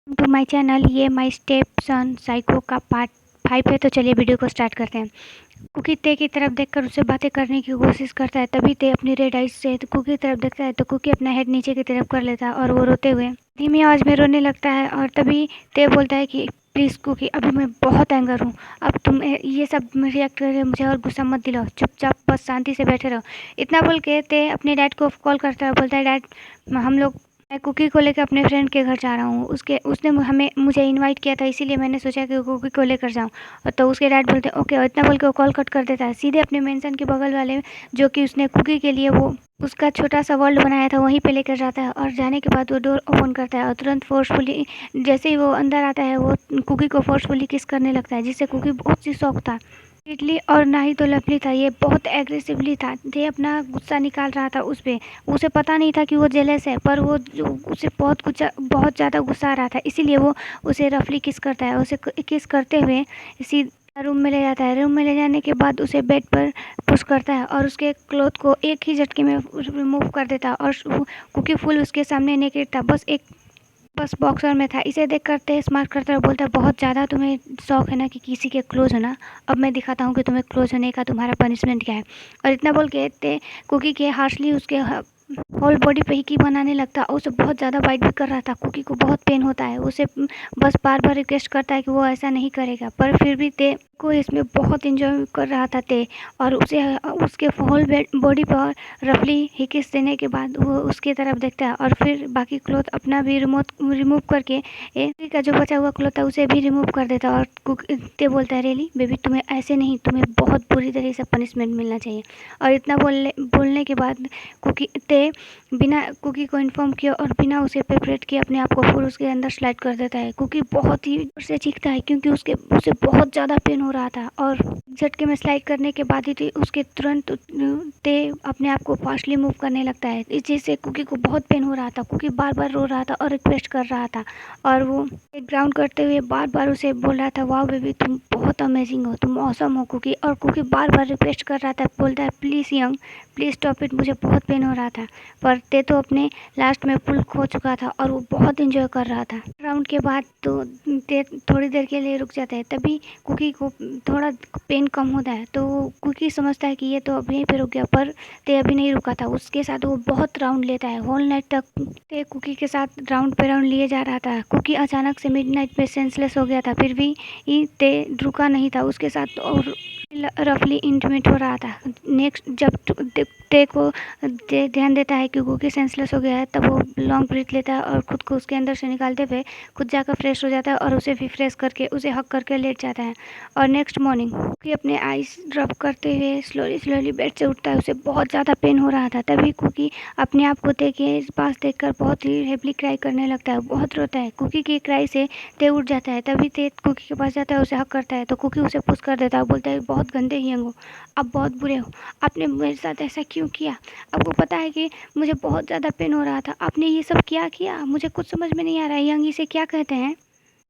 To my channel. ये my steps on psycho का part 5 है। तो चलिए वीडियो को स्टार्ट करते हैं। कुकी ते की तरफ देखकर उससे बातें करने की कोशिश करता है। तभी ते अपनी रेड आइज से कुकी की तरफ देखता है तो कुकी अपना हेड नीचे की तरफ कर लेता है और वो रोते हुए धीमी आवाज़ में रोने लगता है। और तभी ते बोलता है कि प्लीज़ कुकी, अभी मैं बहुत एंगर हूँ। अब तुम ये सब रिएक्ट करके मुझे और गुस्सा मत दिलाओ। चुपचाप बस शांति से बैठे रहो। इतना बोल के ते अपने डैड को कॉल करता है और बोलता है, डैड हम लोग मैं कुकी को लेकर अपने फ्रेंड के घर जा रहा हूँ। उसने हमें मुझे इनवाइट किया था, इसीलिए मैंने सोचा कि कुकी को लेकर जाऊँ। और तो उसके डैड बोलते हैं ओके, और इतना बोल के वो कॉल कट कर देता है। सीधे अपने मेंशन के बगल वाले जो कि उसने कुकी के लिए वो उसका छोटा सा वर्ल्ड बनाया था वहीं पे लेकर जाता है। और जाने के बाद वो डोर ओपन करता है और तुरंत फोर्सफुली जैसे ही वो अंदर आता है वो कुकी को फोर्सफुली किस करने लगता है, जिससे कुकी बहुत सी शौक था इडली। और ना ही तो लवली था, ये बहुत एग्रेसिवली था। ये अपना गुस्सा निकाल रहा था उस पे। उसे पता नहीं था कि वो जेलस है, पर वो उसे बहुत ज़्यादा गुस्सा आ रहा था, इसीलिए वो उसे रफली किस करता है। उसे किस करते हुए सीधा रूम में ले जाता है। रूम में ले जाने के बाद उसे बेड पर पुश करता है और उसके क्लॉथ को एक ही झटके में रिमूव कर देता है। और कुकी फुल उसके सामने नेकेड था, बस बॉक्सर में था। इसे देख कर ते स्मार्ट करता है और बोलता है, बहुत ज़्यादा तुम्हें शौक है ना कि किसी के क्लोज होना। अब मैं दिखाता हूँ कि तुम्हें क्लोज होने का तुम्हारा पनिशमेंट क्या है। और इतना बोल के ते कुकी के हार्शली उसके होल बॉडी पे ही की बनाने लगता और उसे बहुत ज़्यादा बाइट भी कर रहा था। कुकी को बहुत पेन होता है। उसे बस बार बार रिक्वेस्ट करता है कि वो ऐसा नहीं करेगा, पर फिर भी ते को इसमें बहुत इंजॉय कर रहा था ते। और उसे उसके होल बॉडी पर रफली ही किस देने के बाद वो उसकी तरफ देखता है और फिर बाकी क्लॉथ अपना भी रिमूव करके कुकी का जो बचा हुआ क्लॉथ था उसे भी रिमूव कर देता है। और ते बोलता है, रियली बेबी, तुम्हें ऐसे नहीं, तुम्हें बहुत बुरी तरह से पनिशमेंट मिलना चाहिए। और इतना बोलने के बाद कुकी ते बिना कुकी को इन्फॉर्म किया और बिना उसे प्रेपरेट किए अपने आप को फिर उसके अंदर स्लाइड कर देता है। कुकी बहुत ही जोर से चीखता है क्योंकि उसे बहुत ज़्यादा पेन हो रहा था। और झटके में स्लाइड करने के बाद ही उसके तुरंत ते अपने आप को फास्टली मूव करने लगता है। इस चीज़ से कुकी को बहुत पेन हो रहा था। कुकी बार बार रो रहा था और रिक्वेस्ट कर रहा था। और वो एक ग्राउंड करते हुए बार बार उसे बोल रहा था, वाह बेबी, तुम बहुत अमेजिंग हो, तुम ऑसम हो कुकी। और कुकी बार बार रिक्वेस्ट कर रहा था, बोलता है, please young, please stop it, मुझे बहुत पेन हो रहा था। पर ते तो अपने लास्ट में फुल खो चुका था और वो बहुत इंजॉय कर रहा था। राउंड के बाद तो ते थोड़ी देर के लिए रुक जाता है। तभी कुकी को थोड़ा पेन कम होता है तो वो कुकी समझता है कि ये तो अभी पे रुक गया, पर ते अभी नहीं रुका था। उसके साथ वो बहुत राउंड लेता है। होल नाइट तक ते कुकी के साथ राउंड पे राउंड लिए जा रहा था। कुकी अचानक से मिडनाइट में सेंसलेस हो गया था, फिर भी ते रुका नहीं था। उसके साथ और रफली इंटीमेट हो रहा था। नेक्स्ट जब ते को ध्यान देता है कि कुकी सेंसलेस हो गया है, तब वो लॉन्ग ब्रीथ लेता है और खुद को उसके अंदर से निकालते हुए खुद जाकर फ्रेश हो जाता है और उसे भी फ्रेश करके उसे हक करके लेट जाता है। और नेक्स्ट मॉर्निंग कुकी अपने आइज ड्रॉप करते हुए स्लोली बेड से उठता है। उसे बहुत ज़्यादा पेन हो रहा था। तभी कुकी अपने आप को ते के पास देखकर बहुत ही हेवली क्राई करने लगता है, बहुत रोता है। कुकी की क्राई से ते उठ जाता है। तभी ते कुकी के पास जाता है, उसे हक करता है तो कुकी उसे पुश कर देता है और बोलता है, बहुत गंदे यंग हो, अब बहुत बुरे हो, आपने मेरे साथ ऐसा क्यों किया? आपको पता है कि मुझे बहुत ज़्यादा पेन हो रहा था, आपने ये सब क्या किया? मुझे कुछ समझ में नहीं आ रहा है, यंग इसे क्या कहते हैं?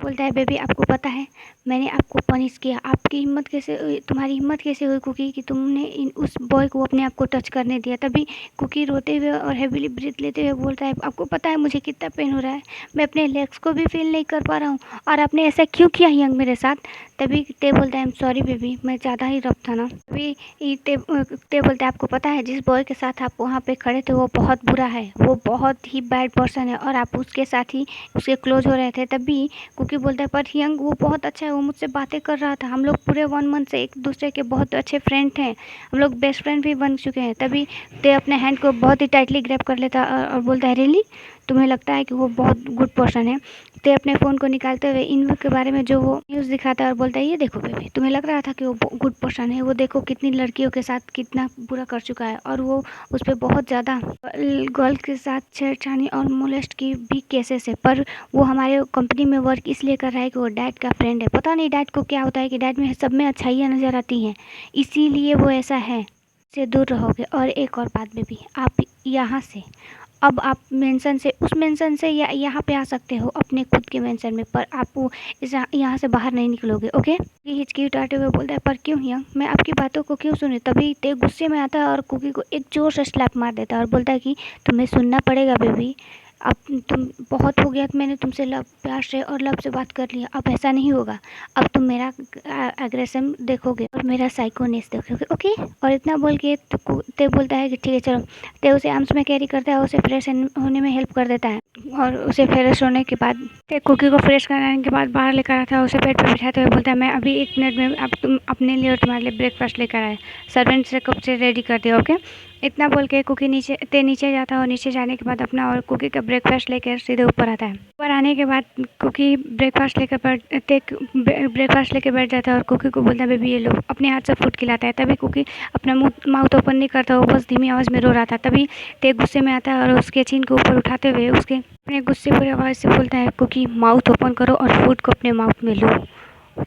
बोलता है, बेबी आपको पता है मैंने आपको पनिश किया, आपकी हिम्मत कैसे, तुम्हारी हिम्मत कैसे हुई कुकी कि तुमने उस बॉय को अपने आप को टच करने दिया? तभी कुकी रोते हुए और हैवीली ब्रीथ लेते हुए बोलता है, आपको पता है मुझे कितना पेन हो रहा है, मैं अपने लेग्स को भी फील नहीं कर पा रहा हूँ, और आपने ऐसा क्यों किया यंग मेरे साथ? तभी ते बोलता है, आई एम सॉरी बेबी, मैं ज़्यादा ही रफ था ना। तभी ते बोलता है, आपको पता है जिस बॉय के साथ आप वहाँ पे खड़े थे वो बहुत बुरा है, वो बहुत ही बैड पर्सन है, और आप उसके साथ ही उसके क्लोज हो रहे थे। तभी कुकी बोलता है, पर यंग वो बहुत अच्छा है, वो मुझसे बातें कर रहा था, हम लोग पूरे 1 मंथ से एक दूसरे के बहुत अच्छे फ्रेंड थे, हम लोग बेस्ट फ्रेंड भी बन चुके हैं। तभी ते अपने हैंड को बहुत ही टाइटली ग्रैब कर लेता और बोलता है, रियली तुम्हें लगता है कि वो बहुत गुड पर्सन है? ते अपने फ़ोन को निकालते हुए इन के बारे में जो वो न्यूज़ दिखाता है और बोलता है, ये देखो बेबी, तुम्हें लग रहा था कि वो गुड पर्सन है, वो देखो कितनी लड़कियों के साथ कितना बुरा कर चुका है, और वो उस पर बहुत ज़्यादा गर्ल के साथ छेड़छाड़ी और मोलेस्ट की भी केसेस है, पर वो हमारे कंपनी में वर्क इसलिए कर रहा है कि वो डैड का फ्रेंड है। पता नहीं डैड को क्या होता है कि डैड में सब में अच्छाइयाँ नज़र आती हैं, इसीलिए वो ऐसा है, से दूर रहोगे। और एक और बात बेबी, आप यहाँ से अब आप मेंशन से उस मेंशन से या यहाँ पे आ सकते हो अपने खुद के मेंशन में, पर आप वो यहाँ से बाहर नहीं निकलोगे, ओके? ये हिचकी उठाते हुए बोलता है, पर क्यों यंग, मैं आपकी बातों को क्यों सुने? तभी ते गुस्से में आता है और कुकी को एक जोर से स्लैप मार देता है और बोलता है कि तुम्हें सुनना पड़ेगा बेबी, अब तुम बहुत हो गया, मैंने तुमसे प्यार से और लव से बात कर लिया, अब ऐसा नहीं होगा। अब तुम मेरा एग्रेशन देखोगे और मेरा साइकोनेस देखोगे, ओके। और इतना बोल के ते बोलता है कि ठीक है चलो। ते उसे आर्म्स में कैरी करता है, उसे फ्रेश होने में हेल्प कर देता है। और उसे फ्रेश होने के बाद ते कुकी को फ्रेश कराने के बाद बाहर लेकर आता है, उसे पेट पे बिठाते हुए बोलता है मैं अभी 1 मिनट में अब तुम अपने लिए और तुम्हारे लिए ब्रेकफास्ट लेकर आए, सर्वेंट से कब से रेडी कर दिया, ओके। इतना बोल के कुकी नीचे जाता है और नीचे जाने के बाद अपना और कुकी का ब्रेकफास्ट लेकर सीधे ऊपर आता है। ऊपर आने के बाद कुकी ब्रेकफास्ट लेकर बैठ जाता है और कुकी को बोलता है बेबी ये लो, अपने हाथ से फूड खिलाता है। तभी कुकी अपना माउथ ओपन नहीं करता, वो बस धीमी आवाज़ में रो रहा था। तभी ते गुस्से में आता है और उसके चीन को ऊपर उठाते हुए उसके अपने गुस्से भरी आवाज़ से बोलता है कुकी माउथ ओपन करो और फूड को अपने माउथ में लो।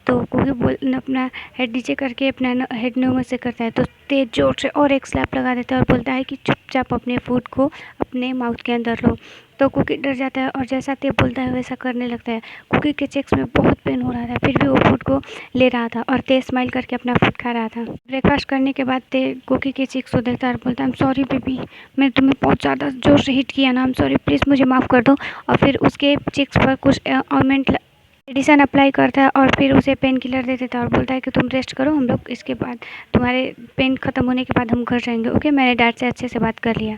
तो कुकी अपना हेड नीचे करके अपना हेड नोमस से करता है, तो तेज जोर से और एक स्लैप लगा देता है और बोलता है कि चुपचाप अपने फूड को अपने माउथ के अंदर लो। तो कुकी डर जाता है और जैसा ते बोलता है वैसा करने लगता है। कुकी के चेक्स में बहुत पेन हो रहा था, फिर भी वो फूड को ले रहा था और ते स्माइल करके अपना फूड खा रहा था। ब्रेकफास्ट करने के बाद ते कुकी के चेक्स को देखता है और बोलता है आई एम सॉरी बेबी, मैंने तुम्हें बहुत ज़्यादा जोर से हिट किया ना, आई एम सॉरी, प्लीज़ मुझे माफ़ कर दो। और फिर उसके चेक्स पर कुछ ऑर्मेंट मेडिसन अप्लाई करता है और फिर उसे पेन किलर दे देता है और बोलता है कि तुम रेस्ट करो, हम लोग इसके बाद तुम्हारे पेन ख़त्म होने के बाद हम घर जाएंगे, ओके। मैंने डैड से अच्छे से बात कर लिया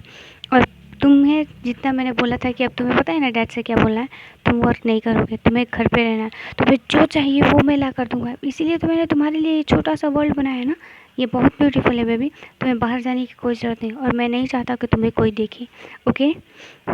और तुम्हें जितना मैंने बोला था कि अब तुम्हें पता है ना डैड से क्या बोलना है, तुम वर्क नहीं करोगे, तुम्हें घर पे रहना है, तुम्हें जो चाहिए वो मैं ला कर दूंगा, इसीलिए तो मैंने तुम्हारे लिए ये छोटा सा वर्ल्ड बनाया है ना, ये बहुत ब्यूटीफुल है बेबी, तुम्हें बाहर जाने की कोई ज़रूरत नहीं और मैं नहीं चाहता कि तुम्हें कोई देखे, ओके।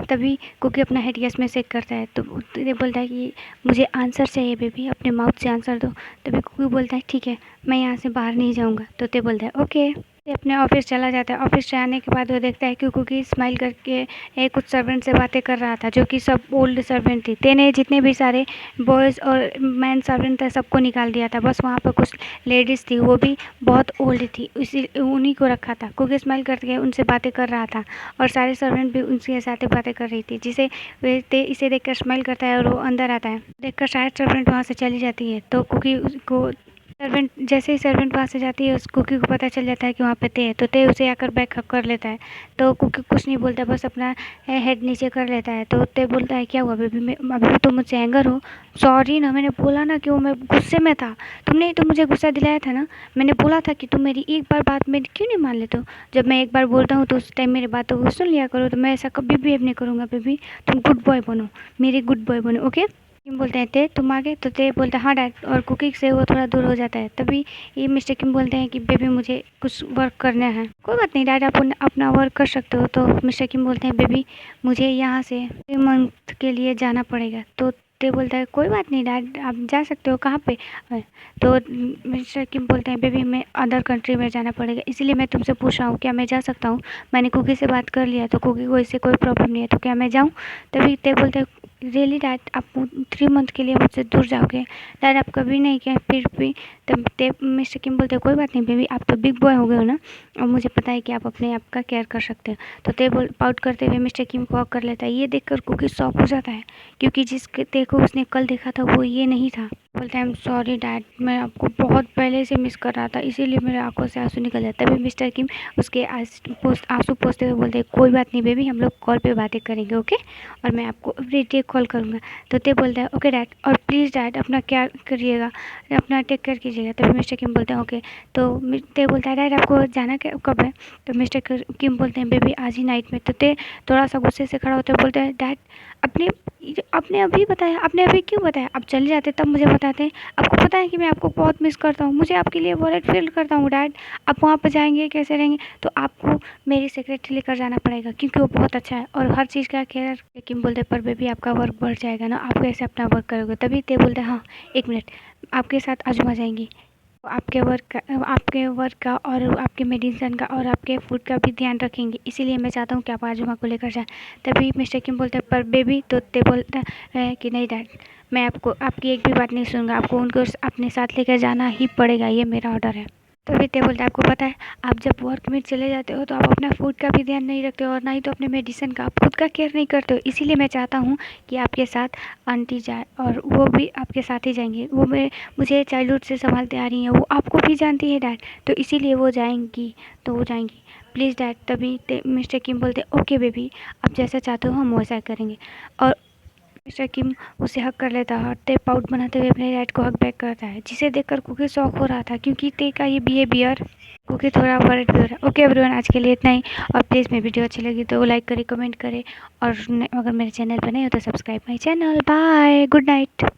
तभी कुकी अपना हेड गैस में सेक करता है, तो ये बोलता है कि मुझे आंसर चाहिए बेबी, अपने माउथ से आंसर दो। तभी कुकी बोलता है ठीक है, मैं यहाँ से बाहर नहीं जाऊँगा। तो ते बोलता है ओके। ते अपने ऑफिस चला जाता है। ऑफिस से आने के बाद वो देखता है कि कुकी स्माइल करके कुछ सर्वेंट से बातें कर रहा था, जो कि सब ओल्ड सर्वेंट थी। तेने जितने भी सारे बॉयज़ और मैन सर्वेंट थे सबको निकाल दिया था, बस वहाँ पर कुछ लेडीज़ थी, वो भी बहुत ओल्ड थी, इसी उन्हीं को रखा था। कुकी स्माइल करके उनसे बातें कर रहा था और सारे सर्वेंट भी उनके साथ बातें कर रही थी, जिसे ते इसे देखकर स्माइल करता है और वो अंदर आता है। देखकर शायद सर्वेंट वहाँ से चली जाती है, तो कुकी को सर्वेंट जैसे ही सर्वेंट वहाँ से जाती है उस कुकी को पता चल जाता है कि वहाँ पे ते है, तो ते उसे आकर बैक हक कर लेता है। तो कुकी कुछ नहीं बोलता, बस अपना हेड नीचे कर लेता है। तो ते बोलता है क्या हुआ बेबी, मैं अभी भी तुम मुझसे एंगर हो? सॉरी ना, मैंने बोला ना कि वो मैं गुस्से में था, तुमने ही तो मुझे गुस्सा दिलाया था ना। मैंने बोला था कि तुम मेरी एक बार बात मेरी क्यों नहीं मान लेते हो? जब मैं एक बार बोलता हूँ तो उस टाइम मेरी बातों को सुन लिया करो, तो मैं ऐसा कभी बिहेव नहीं करूँगा बेबी, तुम गुड बॉय बनो, मेरे गुड बॉय बनो, ओके। किम बोलते हैं ते तुम आगे, तो ते बोलता है हाँ डैड, और कुकिंग से वो थोड़ा दूर हो जाता है। तभी ये मिस्टर किम बोलते हैं कि बेबी मुझे कुछ वर्क करना है। कोई बात नहीं डैड, आप अपना वर्क कर सकते हो। तो मिस्टर किम बोलते हैं बेबी मुझे यहाँ से 3 मंथ के लिए जाना पड़ेगा। तो ते बोलता है कोई बात नहीं डैड, आप जा सकते हो, कहाँ पे? तो मिस्टर किम बोलते हैं बेबी मैं अदर कंट्री में जाना पड़ेगा, इसीलिए मैं तुमसे पूछ रहा हूँ क्या मैं जा सकता हूँ? मैंने कुकी से बात कर लिया, तो कुकी को इससे कोई प्रॉब्लम नहीं है, तो क्या मैं जाऊँ? तभी ते बोलते हैं रियली डैड, आप 3 मंथ के लिए मुझसे दूर जाओगे? डैड आप कभी नहीं किया, फिर भी। तब ते मिस्टर किम बोलते कोई बात नहीं बेबी, आप तो बिग बॉय हो गए हो ना, और मुझे पता है कि आप अपने आप का केयर कर सकते हो। तो ते पाउट करते हुए मिस्टर किम को हग कर लेता है। ये देखकर कुकी शॉक हो जाता है, क्योंकि जिस ते को उसने कल देखा था वो ये नहीं था। बोलता है आई एम सॉरी डैड, मैं आपको बहुत पहले से मिस कर रहा था, इसीलिए मेरे आंखों से आंसू निकल जाते। तभी मिस्टर किम उसके आंसू पोंछते हुए बोलते कोई बात नहीं बेबी, हम लोग कॉल पे बातें करेंगे, ओके, और मैं आपको एवरी डे कॉल करूँगा। तो ते बोलता है ओके डैड, और प्लीज़ डैड अपना केयर करिएगा, अपना टेक केयर कीजिएगा। तभी मिस्टर किम बोलते हैं ओके। तो ते बोलता है डैड आपको जाना कब है? तो मिस्टर किम बोलते हैं बेबी आज ही नाइट में। तो ते थोड़ा सा गुस्से से खड़ा होता है, बोलते हैं डैड अपने आपने अभी बताया, आपने अभी क्यों बताया? आप चले जाते तब मुझे बताते। आपको पता है कि मैं आपको बहुत मिस करता हूँ, मुझे आपके लिए वॉलेट फील करता हूँ डैड। आप वहाँ पर जाएंगे कैसे रहेंगे? तो आपको मेरी सेक्रेटरी लेकर जाना पड़ेगा, क्योंकि वो बहुत अच्छा है और हर चीज़ का केयर। लेकिन बोलते पर बेबी आपका वर्क बढ़ जाएगा ना, आप कैसे अपना वर्क करोगे? तभी ते बोलते हाँ 1 मिनट, आपके साथ आजमा जाएंगी, आपके वर्क का और आपके मेडिसिन का और आपके फूड का भी ध्यान रखेंगे, इसीलिए मैं चाहता हूँ कि आप आजुमा को लेकर जाएं। तभी मिस्टर किम बोलते हैं पर बेबी, तो ते बोलता है कि नहीं डैड, मैं आपको आपकी एक भी बात नहीं सुनूंगा, आपको उनको अपने साथ लेकर जाना ही पड़ेगा, ये मेरा ऑर्डर है। तभी ते बोलता है आपको पता है आप जब वर्क में चले जाते हो तो आप अपना फूड का भी ध्यान नहीं रखते हो और ना ही तो अपने मेडिसिन का, आप खुद का केयर नहीं करते हो। इसीलिए मैं चाहता हूँ कि आपके साथ आंटी जाए और वो भी आपके साथ ही जाएंगे। वो मुझे चाइल्डहुड से संभालते आ रही हैं, वो आपको भी जानती है डैड, तो इसीलिए वो जाएंगी। तो वो जाएंगी प्लीज़ डैड। तभी मिस्टर किम बोलते ओके बेबी, आप जैसा चाहते हो हम वैसा करेंगे। और मिस्टर किम उसे हक कर लेता है और ते पाउट बनाते हुए अपने डैड को हक बैक करता है, जिसे देखकर कुकी शॉक हो रहा था क्योंकि ते का ये बिहेवियर कुकी थोड़ा वर्रिड भी हो रहा है। ओके एवरीवन, आज के लिए इतना ही। और प्लीज़ मेरी वीडियो अच्छी लगी तो लाइक करें, कमेंट करें और अगर मेरे चैनल पर नहीं हो तो subscribe my channel. Bye, good night.